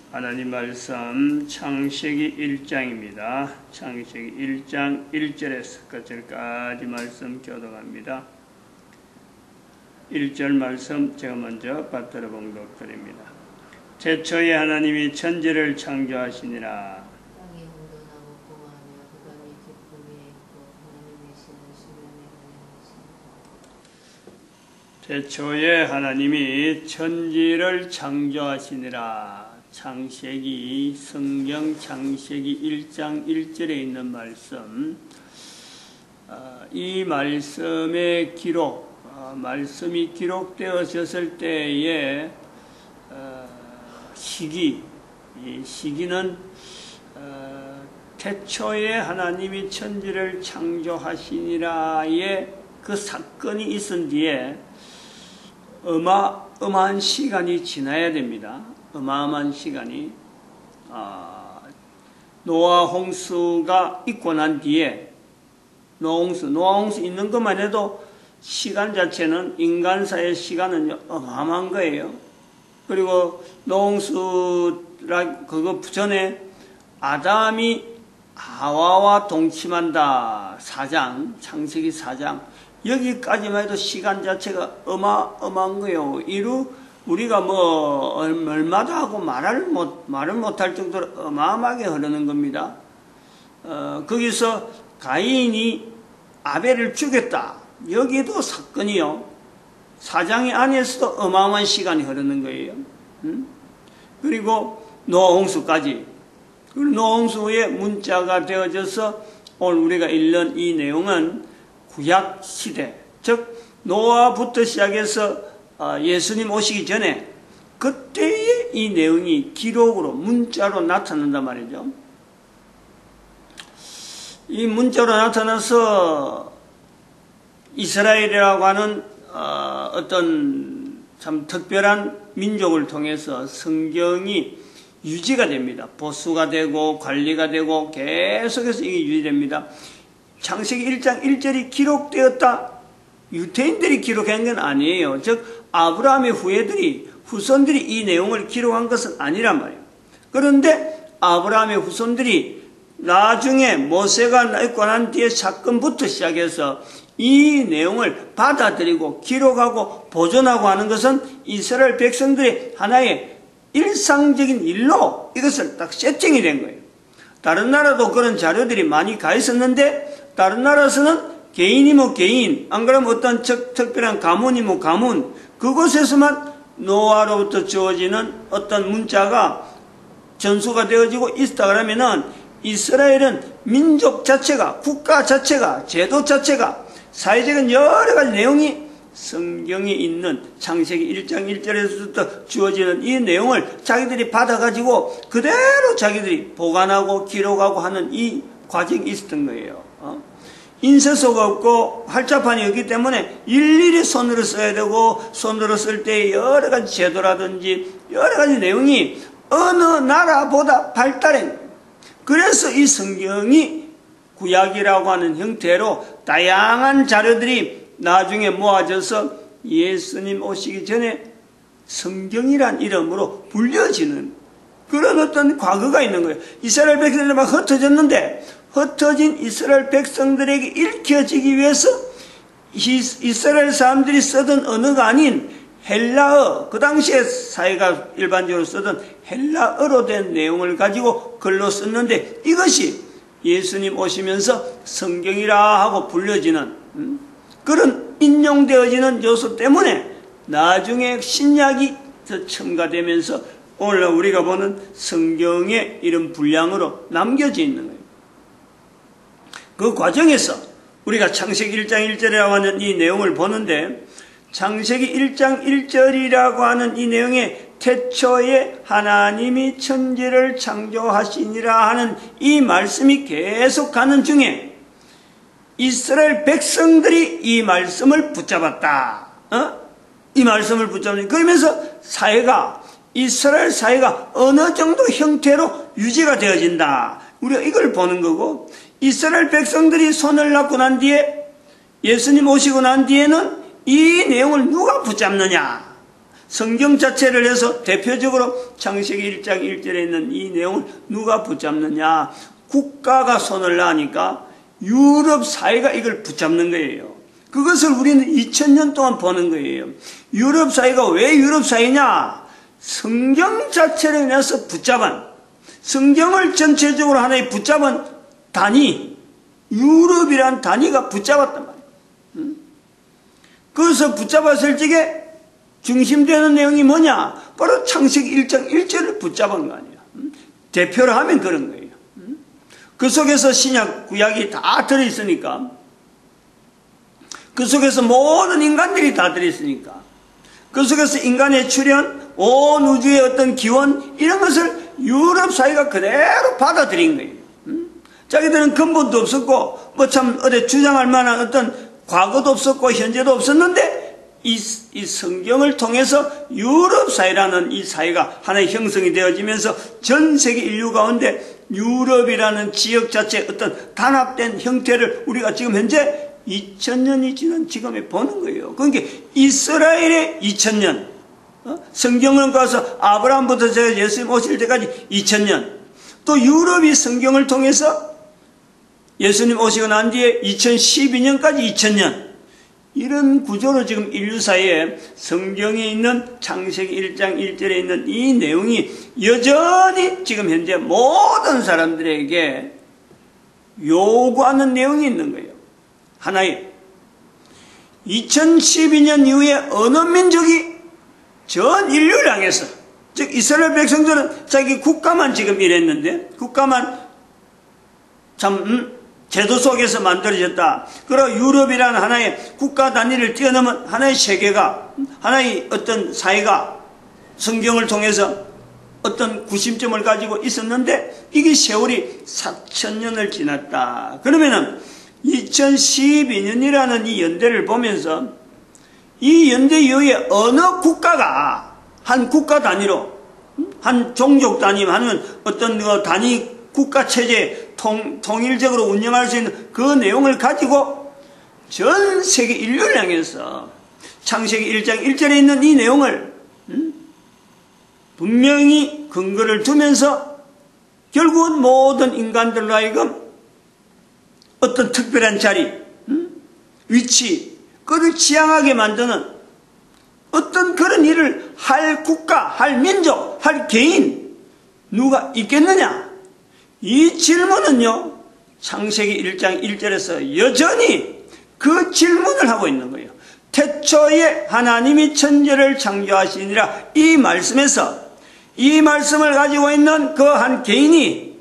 하나님 말씀 창세기 1장입니다. 창세기 1장 1절에서 끝절까지 말씀 교독합니다. 1절 말씀 제가 먼저 받들어 봉독드립니다. 태초에 하나님이 천지를 창조하시니라. 땅이 혼돈하고 공허하며 흑암이 깊음 위에 있고 하나님의 신은 수면 위에 거하시니라. 태초에 하나님이 천지를 창조하시니라. 창세기 성경 창세기 1장 1절에 있는 말씀, 이 말씀의 기록, 말씀이 기록되어졌을 때의 시기, 이 시기는 태초에 하나님이 천지를 창조하시니라의 그 사건이 있은 뒤에 어마어마한 시간이 지나야 됩니다. 어마어마한 시간이 노아 홍수가 있고 난 뒤에 노아 홍수 있는 것만 해도 시간 자체는 인간사의 시간은 어마어마한 거예요. 그리고 노아 홍수라 그거 전에 아담이 하와와 동침한다 4장 창세기 4장 여기까지만 해도 시간 자체가 어마어마한 거예요. 우리가 얼마다 하고 말을 못할 정도로 어마어마하게 흐르는 겁니다. 거기서 가인이 아벨을 죽였다. 여기도 사건이요. 사장의 안에서도 어마어마한 시간이 흐르는 거예요. 그리고 노아 홍수까지. 그리고 노아 홍수의 문자가 되어져서 오늘 우리가 읽는 이 내용은 구약 시대, 즉 노아부터 시작해서 예수님 오시기 전에 그때의 이 내용이 기록으로 문자로 나타난단 말이죠. 이 문자로 나타나서 이스라엘이라고 하는 어떤 참 특별한 민족을 통해서 성경이 유지가 됩니다. 보수가 되고 관리가 되고 계속해서 이게 유지됩니다. 창세기 1장 1절이 기록되었다. 유대인들이 기록한 건 아니에요. 즉 아브라함의 후손들이 이 내용을 기록한 것은 아니란 말이에요. 그런데 아브라함의 후손들이 나중에 모세가 있고 난 뒤에 사건부터 시작해서 이 내용을 받아들이고 기록하고 보존하고 하는 것은 이스라엘 백성들의 하나의 일상적인 일로 이것을 딱 세팅이 된 거예요. 다른 나라도 그런 자료들이 많이 가 있었는데 다른 나라에서는 개인이면 개인, 안 그러면 어떤 특별한 가문이면 가문, 그곳에서만 노아로부터 주어지는 어떤 문자가 전수가 되어지고 있다 그러면은 이스라엘은 민족 자체가, 국가 자체가, 제도 자체가, 사회적인 여러 가지 내용이 성경에 있는 창세기 1장 1절에서부터 주어지는 이 내용을 자기들이 받아가지고 그대로 자기들이 보관하고 기록하고 하는 이 과정이 있었던 거예요. 인쇄소가 없고 활자판이 없기 때문에 일일이 손으로 써야 되고 손으로 쓸 때 여러 가지 제도라든지 여러 가지 내용이 어느 나라보다 발달한 거예요. 그래서 이 성경이 구약이라고 하는 형태로 다양한 자료들이 나중에 모아져서 예수님 오시기 전에 성경이란 이름으로 불려지는 그런 어떤 과거가 있는 거예요. 이스라엘 백성들이 막 흩어졌는데 흩어진 이스라엘 백성들에게 읽혀지기 위해서 이스라엘 사람들이 쓰던 언어가 아닌 헬라어, 그 당시에 사회가 일반적으로 쓰던 헬라어로 된 내용을 가지고 글로 썼는데 이것이 예수님 오시면서 성경이라 하고 불려지는 그런 인용되어지는 요소 때문에 나중에 신약이 첨가되면서 오늘날 우리가 보는 성경의 이런 분량으로 남겨져 있는 거예요. 그 과정에서 우리가 창세기 1장 1절이라고 하는 이 내용을 보는데 창세기 1장 1절이라고 하는 이 내용에 태초에 하나님이 천지를 창조하시니라 하는 이 말씀이 계속 가는 중에 이스라엘 백성들이 이 말씀을 붙잡았다. 이 말씀을 붙잡는 그러면서 이스라엘 사회가 어느 정도 형태로 유지가 되어진다. 우리가 이걸 보는 거고 이스라엘 백성들이 손을 낳고 난 뒤에 예수님 오시고 난 뒤에는 이 내용을 누가 붙잡느냐? 성경 자체를 해서 대표적으로 창세기 1장 1절에 있는 이 내용을 누가 붙잡느냐? 국가가 손을 놔니까 유럽 사회가 이걸 붙잡는 거예요. 그것을 우리는 2000년 동안 보는 거예요. 유럽 사회가 왜 유럽 사회냐? 성경 자체를 인해서 붙잡은, 성경을 전체적으로 하나의 붙잡은 단위, 유럽이란 단위가 붙잡았단 말이에요. 그래서 붙잡았을 적에 중심되는 내용이 뭐냐? 바로 창세기 1장 1절을 붙잡은 거 아니에요. 대표로 하면 그런 거예요. 그 속에서 신약, 구약이 다 들어있으니까, 그 속에서 모든 인간들이 다 들어있으니까, 그 속에서 인간의 출현, 온 우주의 어떤 기원, 이런 것을 유럽 사회가 그대로 받아들인 거예요. 자기들은 근본도 없었고, 뭐 참, 어디 주장할 만한 어떤 과거도 없었고, 현재도 없었는데, 이 성경을 통해서 유럽 사회라는 이 사회가 하나의 형성이 되어지면서 전 세계 인류 가운데 유럽이라는 지역 자체의 어떤 단합된 형태를 우리가 지금 현재 2000년이 지난 지금에 보는 거예요. 그러니까 이스라엘의 2000년, 성경을 가서 아브라함부터 제가 예수님 오실 때까지 2000년, 또 유럽이 성경을 통해서 예수님 오시고 난 뒤에 2012년까지 2000년, 이런 구조로 지금 인류 사이에 성경에 있는 창세기 1장 1절에 있는 이 내용이 여전히 지금 현재 모든 사람들에게 요구하는 내용이 있는 거예요. 하나의 2012년 이후에 어느 민족이 전 인류를 향해서, 즉 이스라엘 백성들은 자기 국가만 지금 이랬는데, 국가만 참 제도 속에서 만들어졌다. 그리고 유럽이라는 하나의 국가 단위를 뛰어넘은 하나의 세계가, 하나의 어떤 사회가 성경을 통해서 어떤 구심점을 가지고 있었는데, 이게 세월이 4000년을 지났다. 그러면은 2012년이라는 이 연대를 보면서 이 연대 이후에 어느 국가가 한 국가 단위로, 한 종족 단위, 아니면 어떤 그 단위 국가 체제 통일적으로 운영할 수 있는 그 내용을 가지고 전 세계 인류를 향해서 창세기 1장 1절에 있는 이 내용을 분명히 근거를 두면서 결국은 모든 인간들로 하여금 어떤 특별한 자리, 위치, 그를 지향하게 만드는 어떤 그런 일을 할 국가, 할 민족, 할 개인 누가 있겠느냐? 이 질문은요, 창세기 1장 1절에서 여전히 그 질문을 하고 있는 거예요. 태초에 하나님이 천지를 창조하시니라, 이 말씀에서, 이 말씀을 가지고 있는 그 한 개인이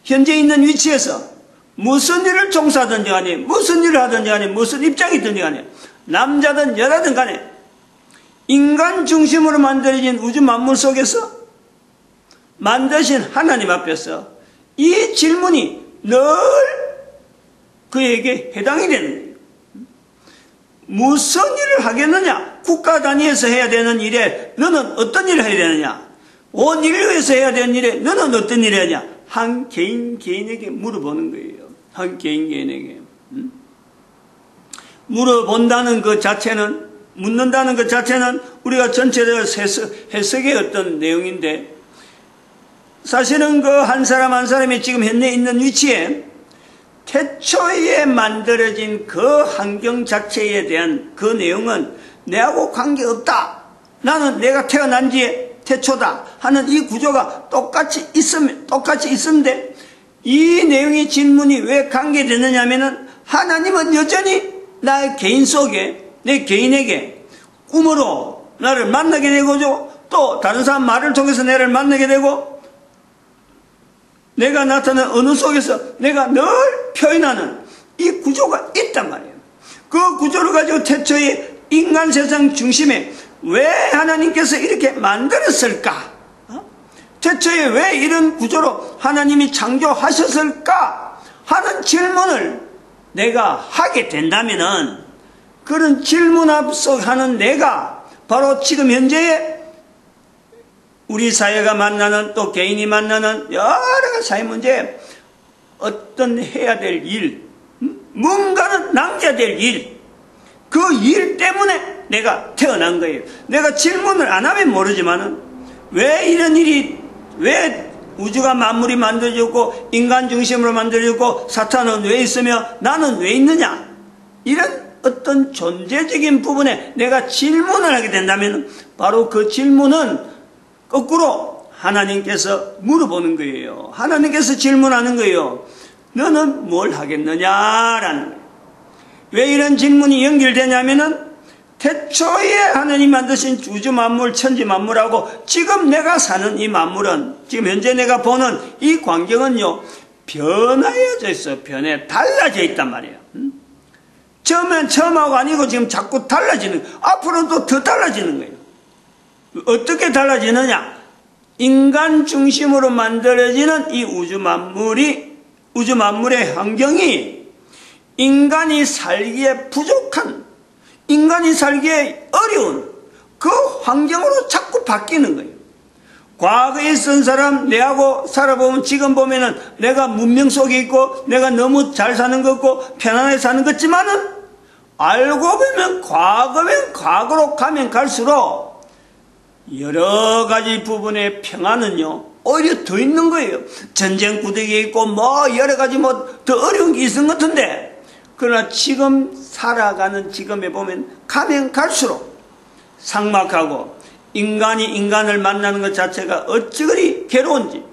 현재 있는 위치에서 무슨 일을 종사하든지 간에, 무슨 일을 하든지 간에, 무슨 입장이든지 간에, 남자든 여자든 간에 인간 중심으로 만들어진 우주 만물 속에서 만드신 하나님 앞에서 이 질문이 늘 그에게 해당이 되는 거예요. 무슨 일을 하겠느냐? 국가 단위에서 해야 되는 일에 너는 어떤 일을 해야 되느냐? 온 인류에서 해야 되는 일에 너는 어떤 일을 해야 되냐? 한 개인에게 물어보는 거예요. 한 개인에게. 물어본다는 그 자체는, 묻는다는 그 자체는 우리가 전체적으로 해석의 어떤 내용인데, 사실은 그 한 사람 한 사람이 지금 현재 있는 위치에 태초에 만들어진 그 환경 자체에 대한 그 내용은 내하고 관계없다. 나는 내가 태어난 지에 태초다 하는 이 구조가 똑같이 있었는데, 이 내용의 질문이 왜 관계되느냐 하면은 하나님은 여전히 나의 개인 속에, 내 개인에게 꿈으로 나를 만나게 되고, 또 다른 사람 말을 통해서 나를 만나게 되고, 내가 나타난 언어 속에서 내가 늘 표현하는 이 구조가 있단 말이에요. 그 구조를 가지고 태초에 인간 세상 중심에 왜 하나님께서 이렇게 만들었을까? 태초에 왜 이런 구조로 하나님이 창조하셨을까? 하는 질문을 내가 하게 된다면은, 그런 질문 앞서 하는 내가 바로 지금 현재의 우리 사회가 만나는, 또 개인이 만나는 여러 가지 사회 문제에 어떤 해야 될 일, 뭔가는 남겨야 될 일, 그 일 때문에 내가 태어난 거예요. 내가 질문을 안 하면 모르지만은 왜 이런 일이, 왜 우주가 만물이 만들어졌고 인간 중심으로 만들어졌고 사탄은 왜 있으며 나는 왜 있느냐, 이런 어떤 존재적인 부분에 내가 질문을 하게 된다면 바로 그 질문은 거꾸로 하나님께서 물어보는 거예요. 하나님께서 질문하는 거예요. 너는 뭘 하겠느냐라는 거예요. 왜 이런 질문이 연결되냐면은 태초에 하나님 만드신 우주 만물, 천지 만물하고 지금 내가 사는 이 만물은, 지금 현재 내가 보는 이 광경은요, 변화해져 있어요. 달라져 있단 말이에요. 처음하고 아니고 지금 자꾸 달라지는, 앞으로는 또 더 달라지는 거예요. 어떻게 달라지느냐? 인간 중심으로 만들어지는 이 우주 만물의 환경이 인간이 살기에 부족한, 인간이 살기에 어려운 그 환경으로 자꾸 바뀌는 거예요. 과거에 있던 사람, 내하고 살아보면 지금 보면은 내가 문명 속에 있고 내가 너무 잘 사는 것 같고 편안하게 사는 것 같지만은 알고 보면 과거면 과거로 가면 갈수록 여러 가지 부분의 평안은요, 오히려 더 있는 거예요. 전쟁 구덩이에 있고 뭐 여러 가지 뭐 더 어려운 게 있은 것 같은데, 그러나 지금 살아가는 지금에 보면 가면 갈수록 삭막하고 인간이 인간을 만나는 것 자체가 어찌 그리 괴로운지,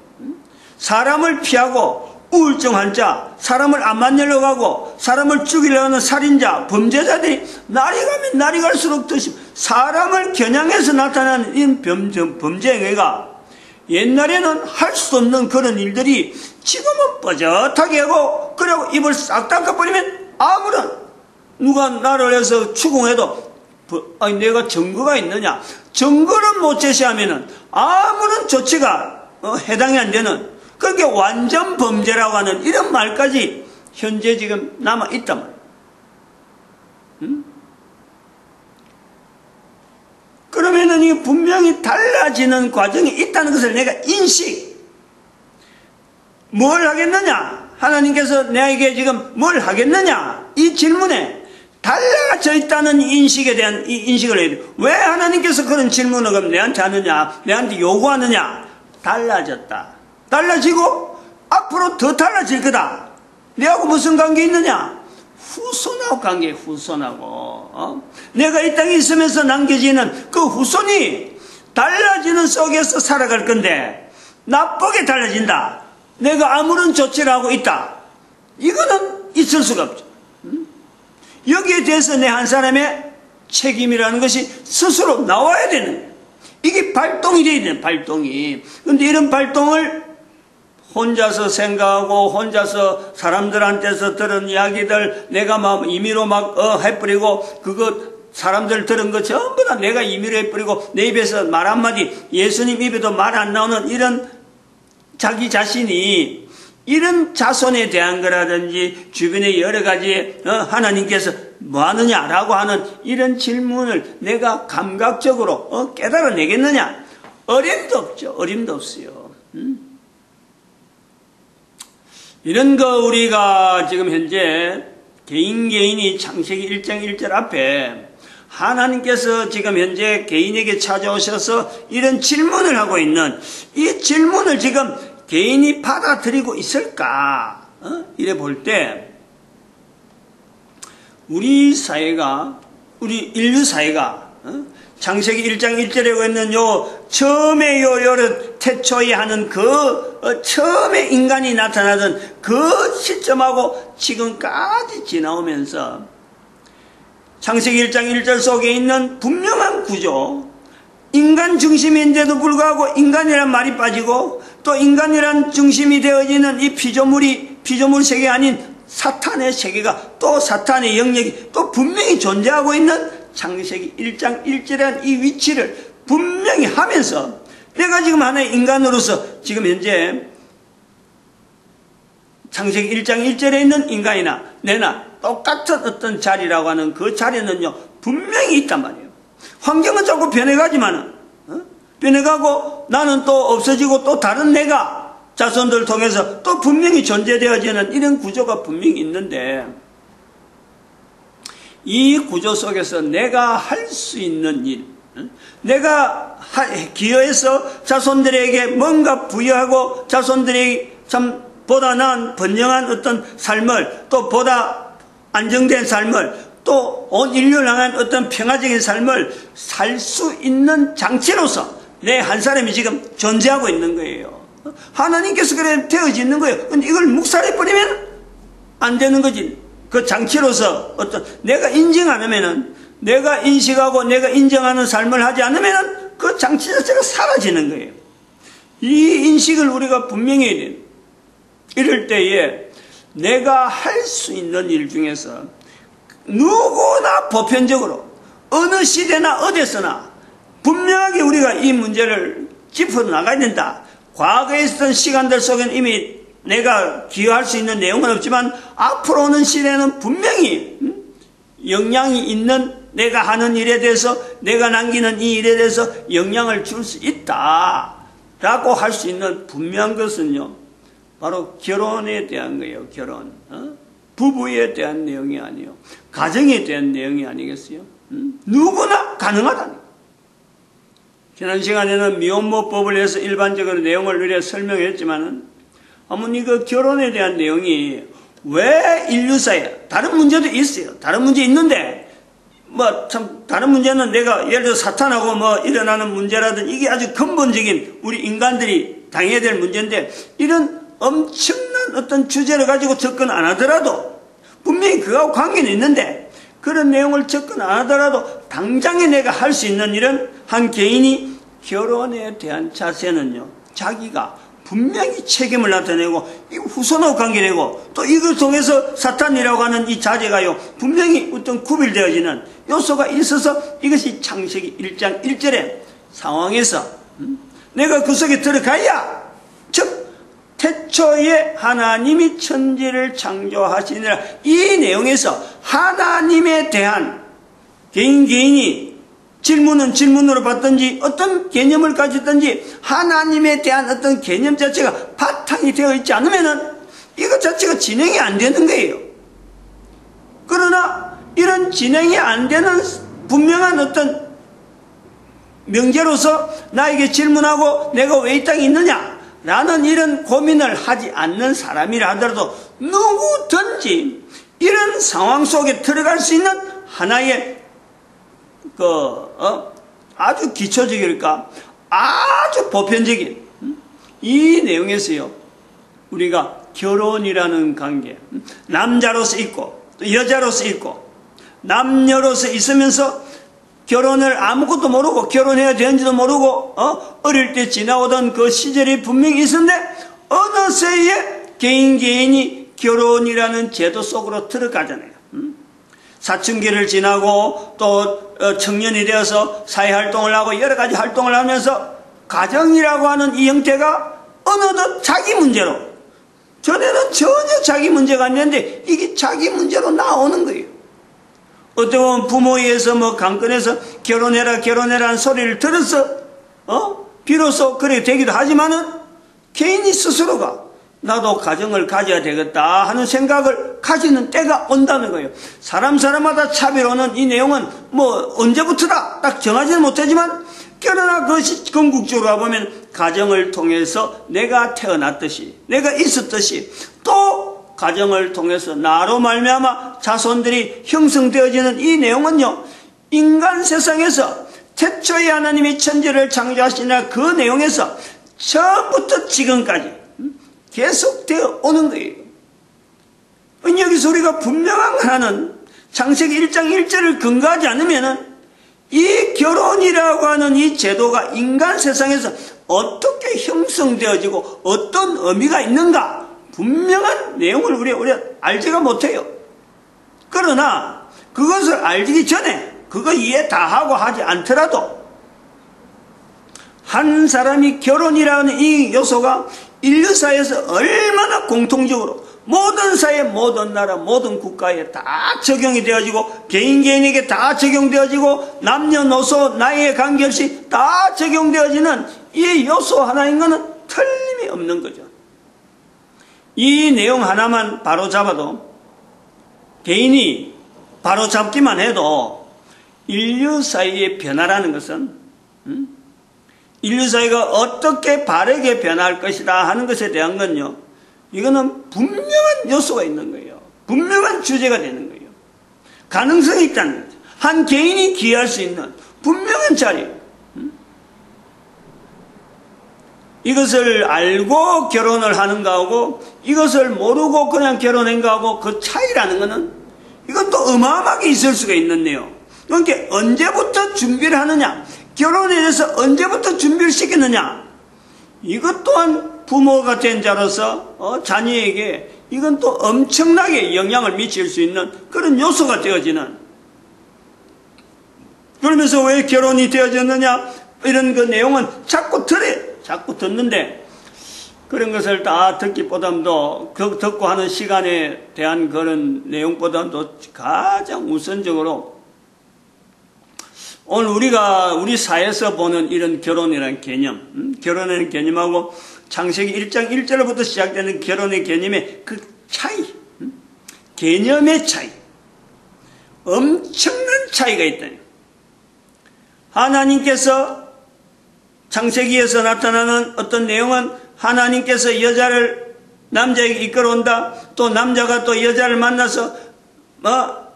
사람을 피하고 우울증 환자, 사람을 안 만나려고 하고 사람을 죽이려고 하는 살인자, 범죄자들이 날이 가면 날이 갈수록 더 사람을 겨냥해서 나타나는 이 범죄 행위가 옛날에는 할 수 없는 그런 일들이 지금은 뻐젓하게 하고, 그리고 입을 싹 닦아버리면 아무런, 누가 나를 해서 추궁해도 아니 내가 증거가 있느냐, 증거를 못 제시하면은 아무런 조치가 해당이 안 되는, 그게 완전 범죄라고 하는 이런 말까지 현재 지금 남아 있단 말이에요. 그러면은 이 분명히 달라지는 과정이 있다는 것을 내가 뭘 하겠느냐? 하나님께서 내게 지금 뭘 하겠느냐? 이 질문에 달라져 있다는 인식에 대한 이 인식을 해야 돼요. 왜 하나님께서 그런 질문을 그럼 내한테 하느냐? 내한테 요구하느냐? 달라졌다. 달라지고 앞으로 더 달라질 거다. 내하고 무슨 관계 있느냐? 후손하고 관계, 후손하고. 내가 이 땅에 있으면서 남겨지는 그 후손이 달라지는 속에서 살아갈 건데 나쁘게 달라진다. 내가 아무런 조치를 하고 있다. 이거는 있을 수가 없죠. 여기에 대해서 내 한 사람의 책임이라는 것이 스스로 나와야 되는 거예요. 이게 발동이 돼야 되는, 발동이. 그런데 이런 발동을 혼자서 생각하고 혼자서 사람들한테서 들은 이야기들 내가 막 임의로 막 해버리고, 그거 사람들 들은 거 전부 다 내가 임의로 해버리고 내 입에서 말 한마디, 예수님 입에도 말 안 나오는 이런 자기 자신이, 이런 자손에 대한 거라든지 주변의 여러 가지 하나님께서 뭐 하느냐라고 하는 이런 질문을 내가 감각적으로 깨달아내겠느냐? 어림도 없죠. 어림도 없어요. 이런 거 우리가 지금 현재 개인이 창세기 1장 1절 앞에 하나님께서 지금 현재 개인에게 찾아오셔서 이런 질문을 하고 있는 이 질문을 지금 개인이 받아들이고 있을까? 이래 볼 때 우리 사회가, 우리 인류 사회가 창세기 1장 1절에 있는 처음에 태초에 하는 처음에 인간이 나타나던 그 시점하고 지금까지 지나오면서 창세기 1장 1절 속에 있는 분명한 구조, 인간 중심인데도 불구하고 인간이란 말이 빠지고 또 인간이란 중심이 되어지는 이 피조물 세계 아닌 사탄의 세계가, 또 사탄의 영역이 또 분명히 존재하고 있는 창세기 1장 1절에 이 위치를 분명히 하면서 내가 지금 하나의 인간으로서 지금 현재 창세기 1장 1절에 있는 인간이나 내나 똑같은 어떤 자리라고 하는 그 자리는요 분명히 있단 말이에요. 환경은 자꾸 변해가지만은 변해가고 나는 또 없어지고 또 다른 내가 자손들을 통해서 또 분명히 존재되어지는 이런 구조가 분명히 있는데, 이 구조 속에서 내가 할 수 있는 일, 내가 기여해서 자손들에게 뭔가 부여하고 자손들에게 참 보다 나은 번영한 어떤 삶을, 또 보다 안정된 삶을, 또 온 인류를 향한 어떤 평화적인 삶을 살 수 있는 장치로서 내 한 사람이 지금 존재하고 있는 거예요. 하나님께서 그래 되어져 있는 거예요. 근데 이걸 묵살해버리면 안 되는 거지. 그 장치로서 어떤 내가 인정 안 하면은, 내가 인식하고 내가 인정하는 삶을 하지 않으면은 그 장치 자체가 사라지는 거예요. 이 인식을 우리가 분명히 해야 돼요. 이럴 때에 내가 할 수 있는 일 중에서 누구나 보편적으로 어느 시대나 어디서나 분명하게 우리가 이 문제를 짚어나가야 된다. 과거에 있었던 시간들 속에는 이미 내가 기여할 수 있는 내용은 없지만 앞으로 오는 시대는 분명히 영향이 있는, 내가 하는 일에 대해서, 내가 남기는 이 일에 대해서 영향을 줄 수 있다 라고 할 수 있는 분명한 것은요, 바로 결혼에 대한 거예요. 결혼, 부부에 대한 내용이 아니에요. 가정에 대한 내용이 아니겠어요? 누구나 가능하다는 거예요. 지난 시간에는 미혼모법을 해서 일반적으로 내용을 우리가 설명했지만은, 어머니 그 결혼에 대한 내용이 왜 인류사에, 다른 문제도 있어요. 다른 문제 있는데, 뭐 참 다른 문제는 내가 예를 들어 사탄하고 뭐 일어나는 문제라든 이게 아주 근본적인 우리 인간들이 당해야 될 문제인데, 이런 엄청난 어떤 주제를 가지고 접근 안 하더라도 분명히 그거하고 관계는 있는데, 그런 내용을 접근 안 하더라도 당장에 내가 할 수 있는 일은, 한 개인이 결혼에 대한 자세는요, 자기가 분명히 책임을 나타내고 후손하고 관계되고, 또 이걸 통해서 사탄이라고 하는 이 자제가요 분명히 어떤 구별되어지는 요소가 있어서, 이것이 창세기 1장 1절의 상황에서 내가 그 속에 들어가야, 즉 태초에 하나님이 천지를 창조하시니라, 이 내용에서 하나님에 대한 개인이 질문은 질문으로 받든지 어떤 개념을 가지든지 하나님에 대한 어떤 개념 자체가 바탕이 되어 있지 않으면은 이것 자체가 진행이 안 되는 거예요. 그러나 이런 진행이 안 되는 분명한 어떤 명제로서 나에게 질문하고 내가 왜 이 땅에 있느냐 라는 이런 고민을 하지 않는 사람이라 하더라도 누구든지 이런 상황 속에 들어갈 수 있는 하나의 아주 기초적일까, 아주 보편적인 이 내용에서요, 우리가 결혼이라는 관계, 남자로서 있고 또 여자로서 있고 남녀로서 있으면서 결혼을 아무것도 모르고 결혼해야 되는지도 모르고 어릴 때 지나오던 그 시절이 분명히 있었는데, 어느새에 개인이 결혼이라는 제도 속으로 들어가잖아요. 사춘기를 지나고 또 청년이 되어서 사회활동을 하고 여러 가지 활동을 하면서 가정이라고 하는 이 형태가 어느덧 자기 문제로, 전에는 전혀 자기 문제가 아니었는데 이게 자기 문제로 나오는 거예요. 어떻게 보면 부모에 의해서 뭐 강권해서 결혼해라 하는 소리를 들어서 비로소 그렇게 되기도 하지만은, 개인이 스스로가 나도 가정을 가져야 되겠다 하는 생각을 가지는 때가 온다는 거예요. 사람마다 차별오는 이 내용은 뭐 언제부터다 딱 정하지는 못하지만, 그러나 그것이 궁극적으로 와보면 가정을 통해서 내가 태어났듯이, 내가 있었듯이, 또 가정을 통해서 나로 말미암아 자손들이 형성되어지는 이 내용은요, 인간 세상에서 태초에 하나님이 천지를 창조하시나 그 내용에서 처음부터 지금까지 계속되어 오는 거예요. 여기서 우리가 분명한 하나는, 창세기 1장 1절을 근거하지 않으면은 이 결혼이라고 하는 이 제도가 인간 세상에서 어떻게 형성되어지고 어떤 의미가 있는가, 분명한 내용을 우리가 알지가 못해요. 그러나 그것을 알기 전에 그거 이해 다 하고 하지 않더라도, 한 사람이 결혼이라는 이 요소가 인류사에서 얼마나 공통적으로 모든 사회, 모든 나라, 모든 국가에 다 적용이 되어지고, 개인에게 다 적용되어지고, 남녀노소 나이에 관계없이 다 적용되어지는 이 요소 하나인 것은 틀림이 없는 거죠. 이 내용 하나만 바로 잡아도 개인이 바로 잡기만 해도 인류 사이의 변화라는 것은 인류 사이가 어떻게 바르게 변할 것이다 하는 것에 대한 건요, 이거는 분명한 요소가 있는 거예요. 분명한 주제가 되는 거예요. 가능성이 있다는 거죠. 한 개인이 기여할 수 있는 분명한 자리예요. 이것을 알고 결혼을 하는 거하고 이것을 모르고 그냥 결혼한 거하고 그 차이라는 것은 이건 또 어마어마하게 있을 수가 있는데요. 그러니까 언제부터 준비를 하느냐, 결혼에 대해서 언제부터 준비를 시키느냐, 이것 또한 부모가 된 자로서 자녀에게 이건 또 엄청나게 영향을 미칠 수 있는 그런 요소가 되어지는, 그러면서 왜 결혼이 되어졌느냐 이런 그 내용은 자꾸 듣는데 그런 것을 다 듣기보다도 듣고 하는 시간에 대한 그런 내용보다도 가장 우선적으로 오늘 우리 사회에서 보는 이런 결혼이라는 개념, 결혼이라는 개념하고 창세기 1장 1절부터 시작되는 결혼의 개념의 그 차이, 개념의 차이, 엄청난 차이가 있다니. 하나님께서 창세기에서 나타나는 어떤 내용은 하나님께서 여자를 남자에게 이끌어온다, 또 남자가 또 여자를 만나서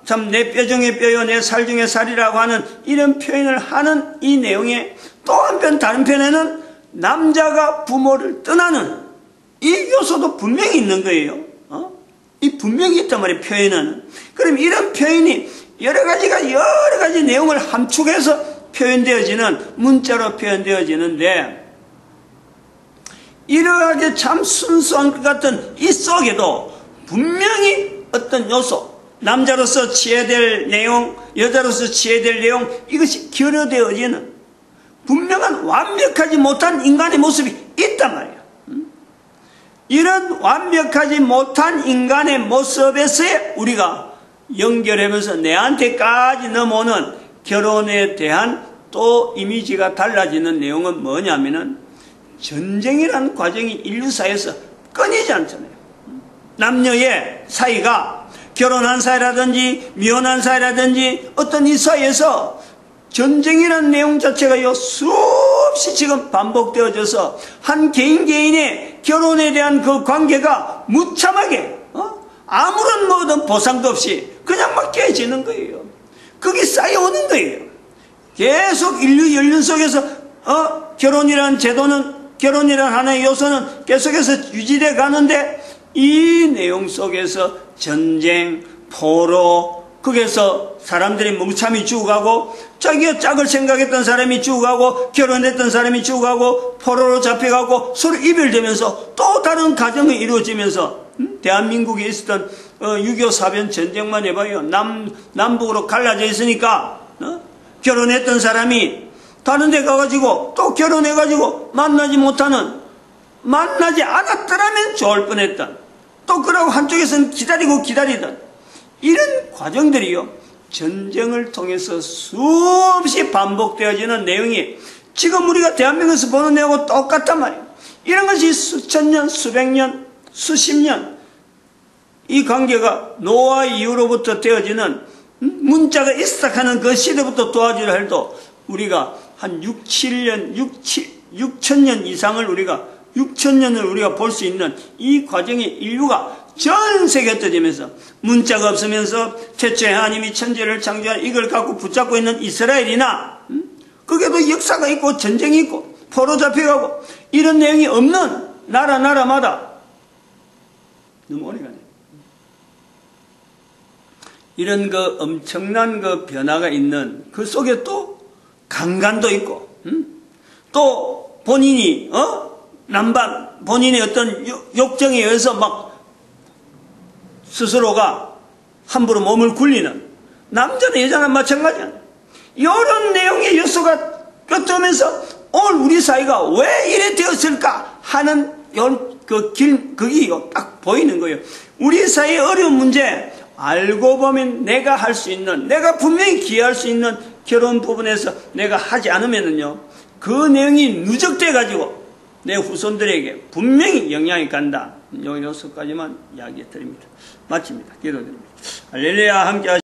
참 내 뼈 중에 뼈요 내 살 중에 살이라고 하는 이런 표현을 하는 이 내용에 또 한편 다른 편에는 남자가 부모를 떠나는 이 요소도 분명히 있는 거예요. 이 분명히 있단 말이에요, 표현은. 그럼 이런 표현이 여러 가지 내용을 함축해서 표현되어지는, 문자로 표현되어지는데, 이러하게 참 순수한 것 같은 이 속에도 분명히 어떤 요소, 남자로서 취해야 될 내용, 여자로서 취해야 될 내용, 이것이 결여되어지는 분명한 완벽하지 못한 인간의 모습이 있단 말이에요. 이런 완벽하지 못한 인간의 모습에서의 우리가 연결하면서 내한테까지 넘어오는 결혼에 대한 또 이미지가 달라지는 내용은 뭐냐면은 전쟁이라는 과정이 인류사에서 끊이지 않잖아요. 남녀의 사이가 결혼한 사이라든지 미혼한 사이라든지 어떤 이 사이에서 전쟁이라는 내용 자체가 수없이 지금 반복되어져서 한 개인의 결혼에 대한 그 관계가 무참하게 아무런 뭐든 보상도 없이 그냥 막 깨지는 거예요. 그게 쌓여오는 거예요. 계속 인류 연륜 속에서 결혼이라는 제도는, 결혼이라는 하나의 요소는 계속해서 유지돼 가는데 이 내용 속에서 전쟁, 포로, 거기에서 사람들이 멍참히 죽어가고 자기가 짝을 생각했던 사람이 죽어가고 결혼했던 사람이 죽어가고 포로로 잡혀가고 서로 이별되면서 또 다른 가정이 이루어지면서 대한민국에 있었던 6.25 사변 전쟁만 해봐요. 남북으로 갈라져 있으니까 결혼했던 사람이 다른 데 가가지고 또 결혼해가지고 만나지 않았더라면 좋을 뻔했던, 또 그러고 한쪽에서는 기다리던 이런 과정들이요, 전쟁을 통해서 수없이 반복되어지는 내용이 지금 우리가 대한민국에서 보는 내용하고 똑같단 말이에요. 이런 것이 수천 년, 수백 년, 수십 년 이 관계가 노아 이후로부터 되어지는 문자가 시작하는 그 시대부터 도와주려 해도 우리가 한 6,000년 이상을 우리가 6,000년을 우리가 볼 수 있는 이 과정에 인류가 전 세계에 흩어지면서 문자가 없으면서 최초의 하나님이 천지를 창조한 이걸 갖고 붙잡고 있는 이스라엘이나 거기에도 역사가 있고 전쟁이 있고 포로 잡혀가고 이런 내용이 없는 나라마다 너무 오래가네. 이런 그 엄청난 그 변화가 있는 그 속에 또 강간도 있고 또 본인이 본인의 어떤 욕정에 의해서 막 스스로가 함부로 몸을 굴리는 남자나 여자나 마찬가지야. 이런 내용의 요소가 껴들면서 오늘 우리 사회가 왜 이래 되었을까 하는 그게 딱 보이는 거예요. 우리 사회의 어려운 문제 알고 보면 내가 할 수 있는, 내가 분명히 기여할 수 있는 결혼 부분에서 내가 하지 않으면은요, 그 내용이 누적돼 가지고 내 후손들에게 분명히 영향이 간다. 요 요소까지만 이야기 드립니다. 마칩니다. 기도드립니다. 할렐루야. 함께 하시죠.